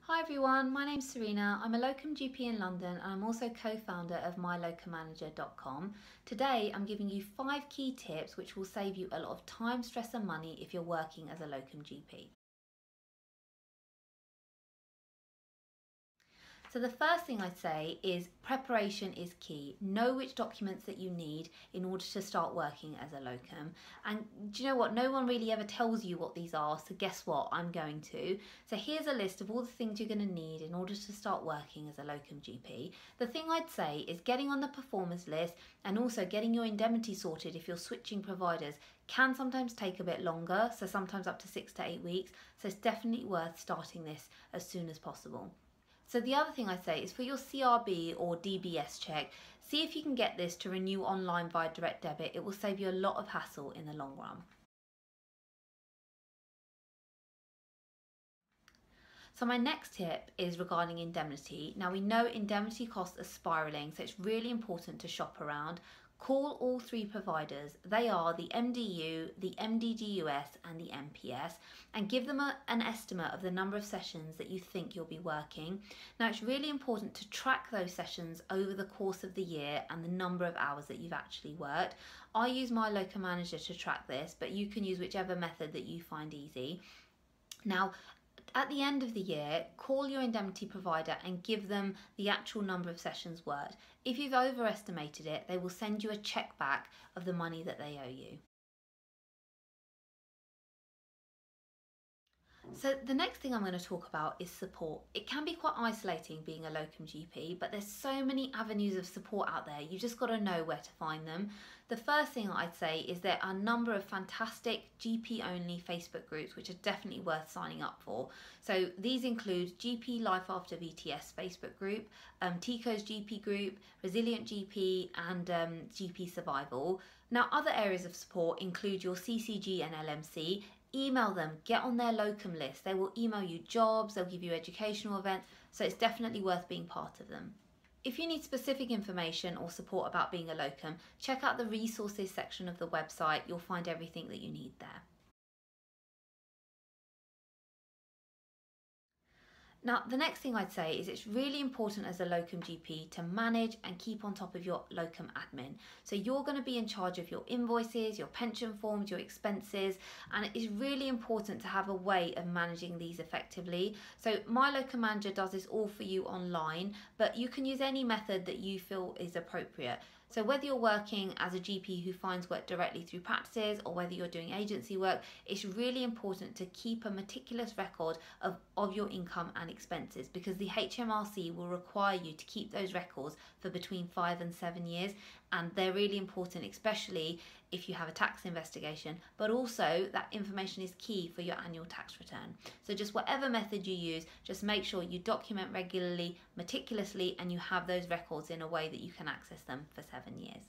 Hi everyone, my name's Serena. I'm a locum GP in London and I'm also co-founder of mylocummanager.com. Today I'm giving you 5 key tips which will save you a lot of time, stress and money if you're working as a locum GP. So the first thing I'd say is preparation is key. Know which documents that you need in order to start working as a locum. And do you know what? No one really ever tells you what these are, so guess what? I'm going to. So here's a list of all the things you're going to need in order to start working as a locum GP. The thing I'd say is getting on the performers list and also getting your indemnity sorted if you're switching providers can sometimes take a bit longer, so sometimes up to 6 to 8 weeks. So it's definitely worth starting this as soon as possible. So the other thing I say is for your CRB or DBS check, see if you can get this to renew online via direct debit. It will save you a lot of hassle in the long run. So my next tip is regarding indemnity. Now we know indemnity costs are spiralling, so it's really important to shop around. Call all 3 providers. They are the MDU, the MDUS and the MPS, and give them an estimate of the number of sessions that you think you'll be working. Now it's really important to track those sessions over the course of the year and the number of hours that you've actually worked. I use my Locum Manager to track this, but you can use whichever method that you find easy. Now, at the end of the year, call your indemnity provider and give them the actual number of sessions worked. If you've overestimated it, they will send you a check back of the money that they owe you. So the next thing I'm going to talk about is support. It can be quite isolating being a locum GP, but there's so many avenues of support out there. You just got to know where to find them. The first thing I'd say is there are a number of fantastic GP-only Facebook groups which are definitely worth signing up for. So these include GP Life After VTS Facebook group, TICO's GP group, Resilient GP and GP Survival. Now other areas of support include your CCG and LMC. Email them, get on their locum list. They will email you jobs, they'll give you educational events, so it's definitely worth being part of them. If you need specific information or support about being a locum, check out the resources section of the website. You'll find everything that you need there. Now, the next thing I'd say is it's really important as a locum GP to manage and keep on top of your locum admin. So you're going to be in charge of your invoices, your pension forms, your expenses, and it is really important to have a way of managing these effectively. So my Locum Manager does this all for you online, but you can use any method that you feel is appropriate. So whether you're working as a GP who finds work directly through practices or whether you're doing agency work, it's really important to keep a meticulous record of your income and expenses, because the HMRC will require you to keep those records for between 5 and 7 years, and they're really important, especially if you have a tax investigation, but also that information is key for your annual tax return. So just whatever method you use, just make sure you document regularly, meticulously, and you have those records in a way that you can access them for 7 years.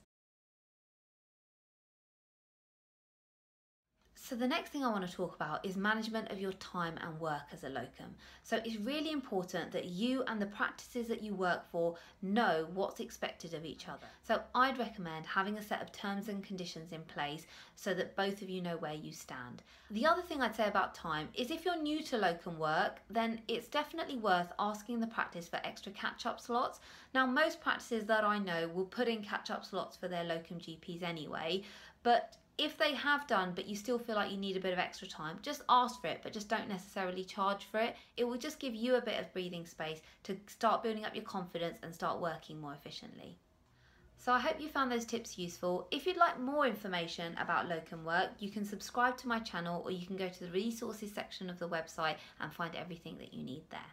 So the next thing I want to talk about is management of your time and work as a locum. So it's really important that you and the practices that you work for know what's expected of each other. So I'd recommend having a set of terms and conditions in place so that both of you know where you stand. The other thing I'd say about time is if you're new to locum work, then it's definitely worth asking the practice for extra catch-up slots. Now most practices that I know will put in catch-up slots for their locum GPs anyway, but if they have done, but you still feel like you need a bit of extra time, just ask for it, but just don't necessarily charge for it. It will just give you a bit of breathing space to start building up your confidence and start working more efficiently. So I hope you found those tips useful. If you'd like more information about locum work, you can subscribe to my channel or you can go to the resources section of the website and find everything that you need there.